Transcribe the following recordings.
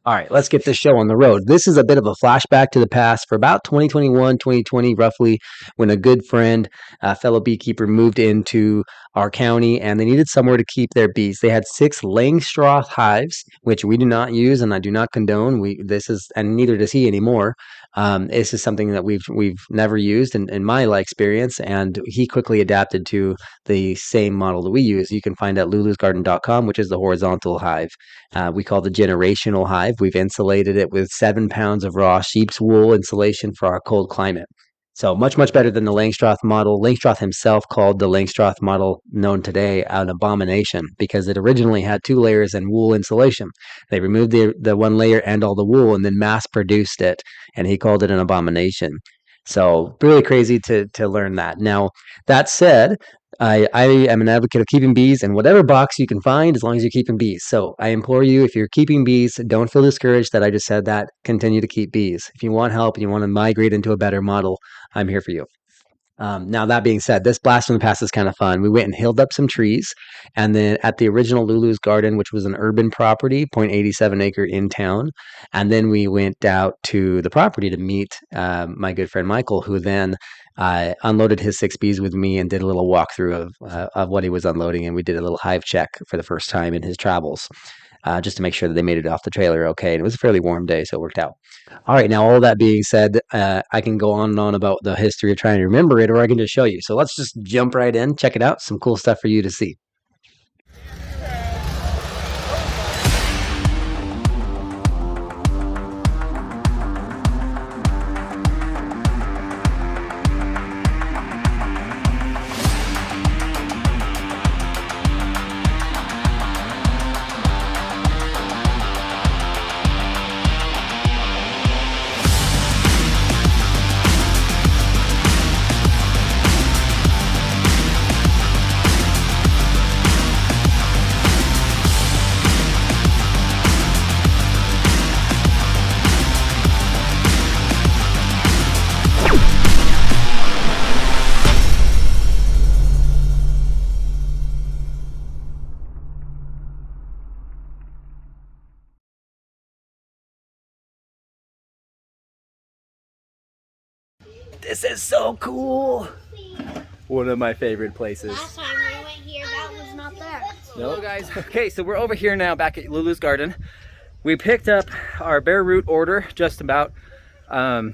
All right, let's get this show on the road. This is a bit of a flashback to the past for about 2021, 2020, roughly, when a good friend, a fellow beekeeper, moved into our county and they needed somewhere to keep their bees. They had 6 laying straw hives, which we do not use and I do not condone. And neither does he anymore. This is something that we've never used in my experience, and he quickly adapted to the same model that we use. You can find at lulusgarden.com, which is the horizontal hive. We call the generational hive. We've insulated it with 7 pounds of raw sheep's wool insulation for our cold climate. So much, much better than the Langstroth model. Langstroth himself called the Langstroth model known today an abomination because it originally had 2 layers and wool insulation. They removed the 1 layer and all the wool and then mass produced it, and he called it an abomination. So really crazy to learn that. Now, that said, I am an advocate of keeping bees in whatever box you can find as long as you're keeping bees. So I implore you, if you're keeping bees, don't feel discouraged that I just said that. Continue to keep bees. If you want help and you want to migrate into a better model, I'm here for you. Now, that being said, this blast from the past is kind of fun. We went and healed up some trees, and then at the original Lulu's garden, which was an urban property, 0.87 acre in town, and then we went out to the property to meet my good friend Michael, who then unloaded his 6 bees with me and did a little walkthrough of what he was unloading, and we did a little hive check for the first time in his travels. Just to make sure that they made it off the trailer okay. And it was a fairly warm day, so it worked out. All right, now all that being said, I can go on and on about the history of trying to remember it, or I can just show you. So let's just jump right in, check it out. Some cool stuff for you to see. This is so cool. One of my favorite places. Last time we went here, that was not there. Hello guys. Okay, so we're over here now back at Lulu's garden. We picked up our bare root order just about, I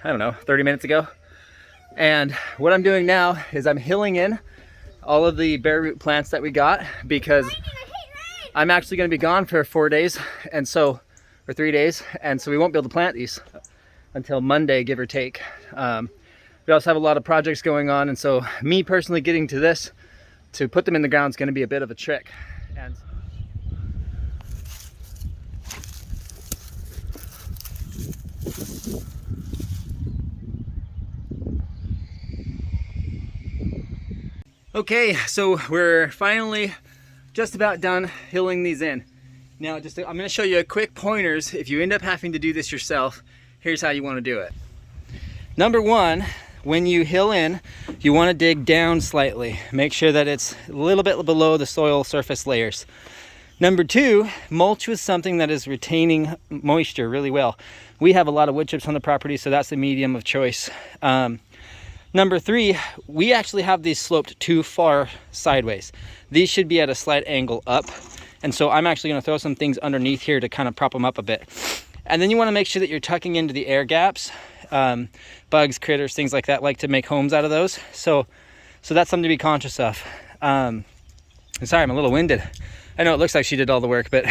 don't know, 30 minutes ago. And what I'm doing now is I'm hilling in all of the bare root plants that we got because I'm actually going to be gone for 4 days, and so, or 3 days, and so we won't be able to plant these until Monday, give or take. We also have a lot of projects going on, and so me personally getting to this to put them in the ground is going to be a bit of a trick. And okay, so we're finally just about done hilling these in. Now, I'm going to show you a quick pointers. If you end up having to do this yourself, here's how you want to do it. Number 1, when you hill in, you want to dig down slightly. Make sure that it's a little bit below the soil surface layers. Number 2, mulch with something that is retaining moisture really well. We have a lot of wood chips on the property, so that's the medium of choice. Number 3, we actually have these sloped too far sideways. These should be at a slight angle up. And so I'm actually going to throw some things underneath here to kind of prop them up a bit. And then you want to make sure that you're tucking into the air gaps. Bugs, critters, things like that like to make homes out of those. So that's something to be conscious of. I'm sorry, I'm a little winded. I know it looks like she did all the work, but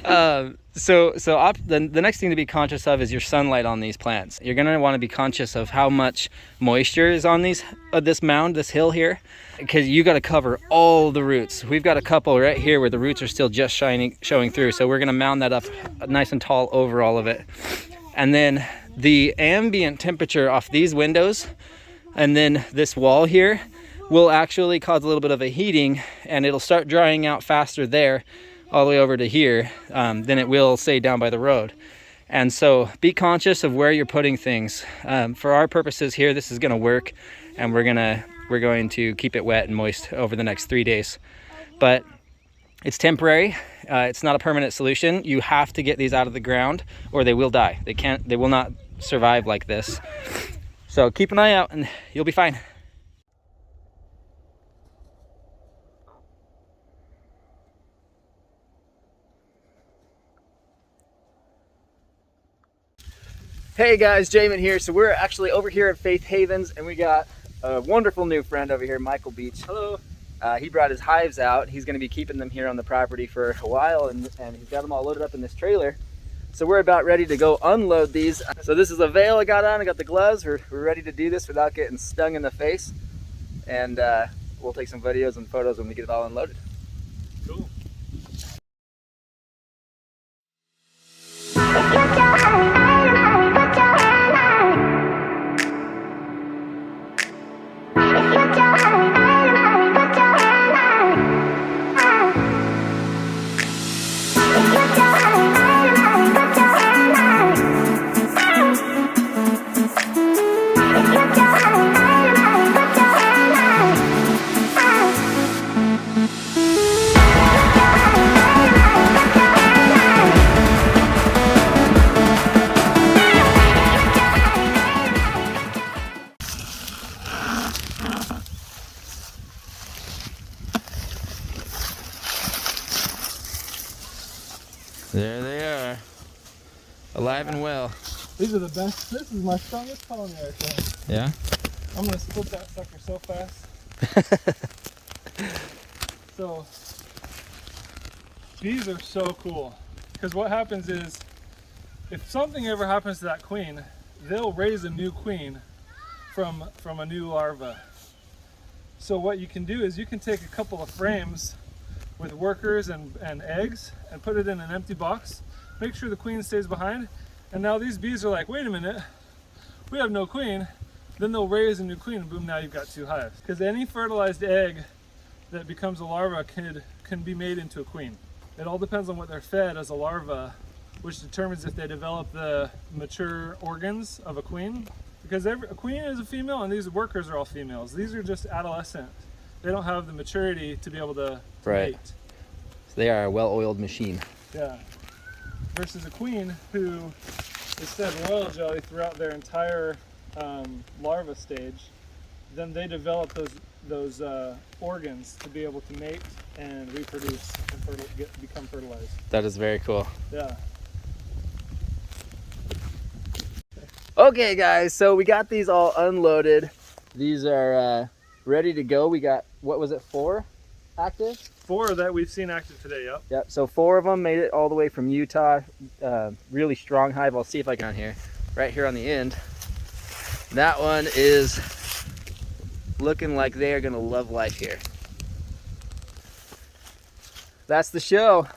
the next thing to be conscious of is your sunlight on these plants. You're going to want to be conscious of how much moisture is on this mound, this hill here, because you got to cover all the roots. We've got a couple right here where the roots are still just showing through, so we're going to mound that up nice and tall over all of it. And then the ambient temperature off these windows and then this wall here will actually cause a little bit of a heating, and it'll start drying out faster there all the way over to here than it will, say, down by the road. And so be conscious of where you're putting things. For our purposes here, this is going to work, and we're going to keep it wet and moist over the next 3 days. But It's temporary. It's not a permanent solution. You have to get these out of the ground or they will die. They will not survive like this. So keep an eye out and you'll be fine. Hey guys, Jamin here. So we're actually over here at Faith Havens and we got a wonderful new friend over here, Michael Beach. Hello. He brought his hives out. He's going to be keeping them here on the property for a while, and he's got them all loaded up in this trailer. So we're about ready to go unload these. So this is a veil I got on. I got the gloves. We're ready to do this without getting stung in the face. And we'll take some videos and photos when we get it all unloaded. Cool. There they are, alive and well. These are the best. This is my strongest colony right there. Yeah? I'm gonna split that sucker so fast. So these are so cool because what happens is if something ever happens to that queen, they'll raise a new queen from a new larva. So what you can do is you can take a couple of frames with workers and eggs and put it in an empty box, make sure the queen stays behind, and now these bees are like, wait a minute, we have no queen. Then they'll raise a new queen and boom, now you've got 2 hives. Because any fertilized egg that becomes a larva can be made into a queen. It all depends on what they're fed as a larva, which determines if they develop the mature organs of a queen. Because a queen is a female and these workers are all females. These are just adolescent. They don't have the maturity to be able to mate. So they are a well-oiled machine. Yeah. Versus a queen who is fed royal jelly throughout their entire larva stage, then they develop those organs to be able to mate and reproduce and become fertilized. That is very cool. Yeah. Okay guys, so we got these all unloaded. These are ready to go. We got, what was it, 4 active? 4 that we've seen active today, yep. Yep, so 4 of them made it all the way from Utah. Really strong hive. I'll see if I can on here. Right here on the end. That one is looking like they are gonna love life here. That's the show.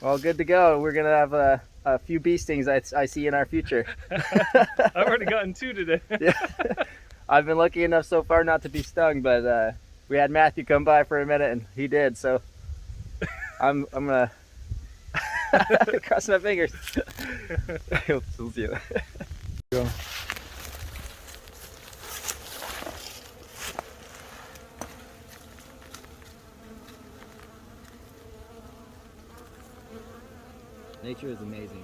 All good to go. We're gonna have a few bee stings I see in our future. I've already gotten 2 today. Yeah. I've been lucky enough so far not to be stung, but we had Matthew come by for a minute and he did, so I'm gonna cross my fingers. We'll see you. Go. Nature is amazing.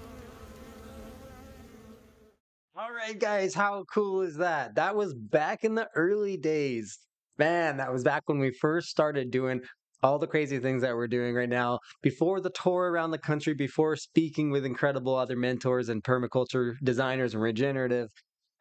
All right, guys, how cool is that? That was back in the early days. Man, that was back when we first started doing all the crazy things that we're doing right now. Before the tour around the country, before speaking with incredible other mentors and permaculture designers and regenerative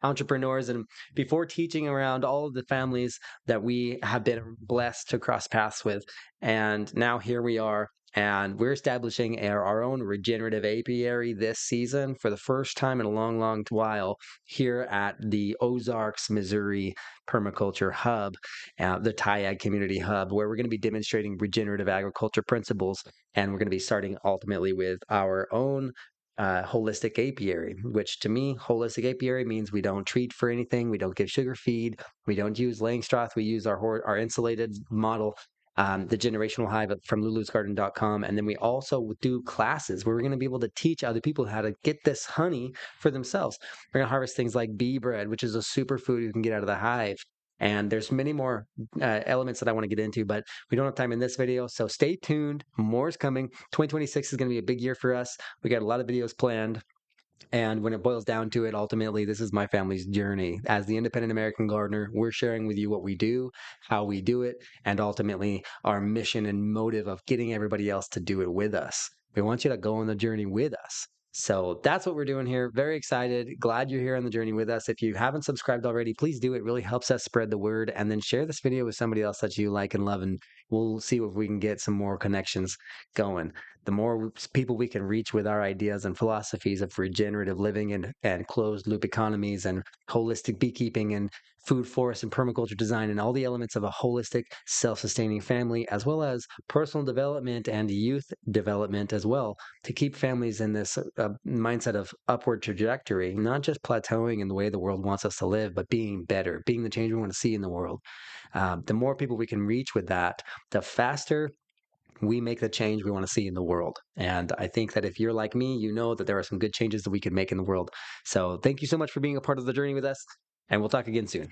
entrepreneurs, and before teaching around all of the families that we have been blessed to cross paths with. And now here we are. And we're establishing our own regenerative apiary this season for the first time in a long, long while here at the Ozarks, Missouri Permaculture Hub, the TIAG Community Hub, where we're going to be demonstrating regenerative agriculture principles. And we're going to be starting ultimately with our own holistic apiary, which to me, holistic apiary means we don't treat for anything. We don't give sugar feed. We don't use Langstroth. We use our insulated model. The generational hive from lulusgarden.com. And then we also do classes where we're going to be able to teach other people how to get this honey for themselves. We're going to harvest things like bee bread, which is a superfood you can get out of the hive. And there's many more elements that I want to get into, but we don't have time in this video. So stay tuned. More is coming. 2026 is going to be a big year for us. We got a lot of videos planned. And when it boils down to it, ultimately, this is my family's journey. As the independent American gardener, we're sharing with you what we do, how we do it, and ultimately our mission and motive of getting everybody else to do it with us. We want you to go on the journey with us. So that's what we're doing here. Very excited. Glad you're here on the journey with us. If you haven't subscribed already, please do. It really helps us spread the word. And then share this video with somebody else that you like and love. And we'll see if we can get some more connections going. The more people we can reach with our ideas and philosophies of regenerative living and closed loop economies and holistic beekeeping and food, forest, and permaculture design and all the elements of a holistic, self-sustaining family, as well as personal development and youth development as well, to keep families in this mindset of upward trajectory, not just plateauing in the way the world wants us to live, but being better, being the change we want to see in the world. The more people we can reach with that, the faster we make the change we want to see in the world. And I think that if you're like me, you know that there are some good changes that we can make in the world. So thank you so much for being a part of the journey with us, and we'll talk again soon.